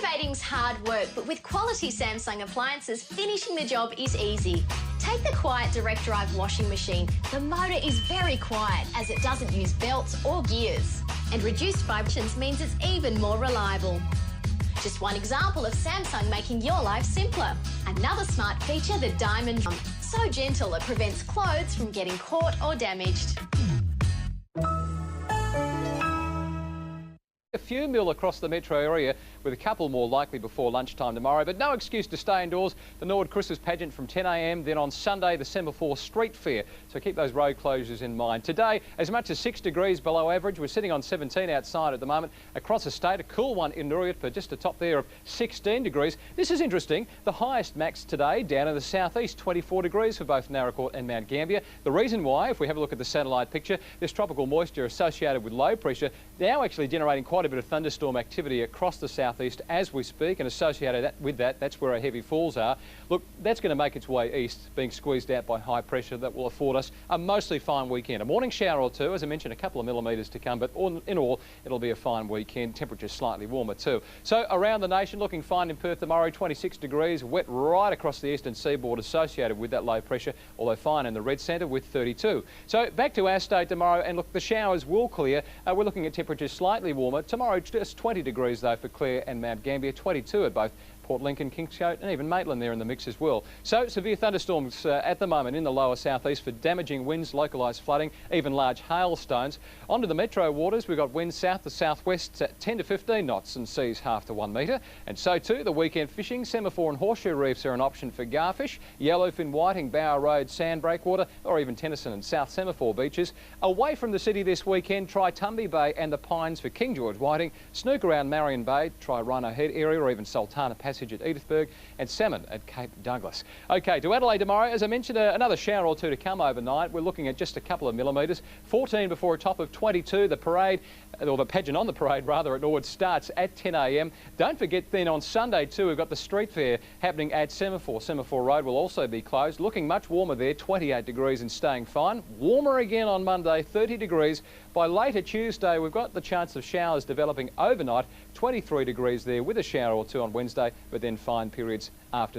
Renovating's hard work, but with quality Samsung appliances, finishing the job is easy. Take the quiet direct drive washing machine. The motor is very quiet as it doesn't use belts or gears. And reduced vibrations means it's even more reliable. Just one example of Samsung making your life simpler. Another smart feature, the diamond drum. So gentle it prevents clothes from getting caught or damaged. A few mil across the metro area, with a couple more likely before lunchtime tomorrow, but no excuse to stay indoors. The Nord Christmas pageant from 10 a.m, then on Sunday the Semaphore Street Fair, so keep those road closures in mind. Today, as much as 6 degrees below average. We're sitting on 17 outside at the moment. Across the state, a cool one in Nooryat for just a top there of 16 degrees. This is interesting. The highest max today down in the southeast, 24 degrees for both Narracourt and Mount Gambier. The reason why, if we have a look at the satellite picture, this tropical moisture associated with low pressure now actually generating quite a bit of thunderstorm activity across the southeast as we speak, and associated with that, that's where our heavy falls are. Look, that's going to make its way east, being squeezed out by high pressure. That will afford us a mostly fine weekend. A morning shower or two, as I mentioned, a couple of millimetres to come, but in all, it'll be a fine weekend. Temperatures slightly warmer too. So around the nation, looking fine in Perth tomorrow, 26 degrees, wet right across the eastern seaboard associated with that low pressure, although fine in the red centre with 32. So back to our state tomorrow, and look, the showers will clear. We're looking at temperatures slightly warmer. Tomorrow, just 20 degrees though for Clare and Mount Gambier, 22 at both Port Lincoln, Kingscote and even Maitland there in the mix as well. So severe thunderstorms at the moment in the lower southeast for damaging winds, localised flooding, even large hailstones. Onto the metro waters, we've got winds south to southwest at 10 to 15 knots and seas half to 1 metre. And so too, the weekend fishing, Semaphore and Horseshoe Reefs are an option for garfish, yellowfin whiting, Bower Road, sand breakwater, or even Tennyson and South Semaphore beaches. Away from the city this weekend, try Tumby Bay and the Pines for King George whiting, snook around Marion Bay, try Rhino Head area or even Sultana Passage at Edithburgh, and salmon at Cape Douglas. OK, to Adelaide tomorrow, as I mentioned, another shower or two to come overnight. We're looking at just a couple of millimetres. 14 before a top of 22. The parade, or the pageant on the parade rather, at Norwood starts at 10 a.m. Don't forget then on Sunday too, we've got the street fair happening at Semaphore. Semaphore Road will also be closed. Looking much warmer there, 28 degrees and staying fine. Warmer again on Monday, 30 degrees. By later Tuesday, we've got the chance of showers developing overnight, 23 degrees there with a shower or two on Wednesday, but then fine periods after.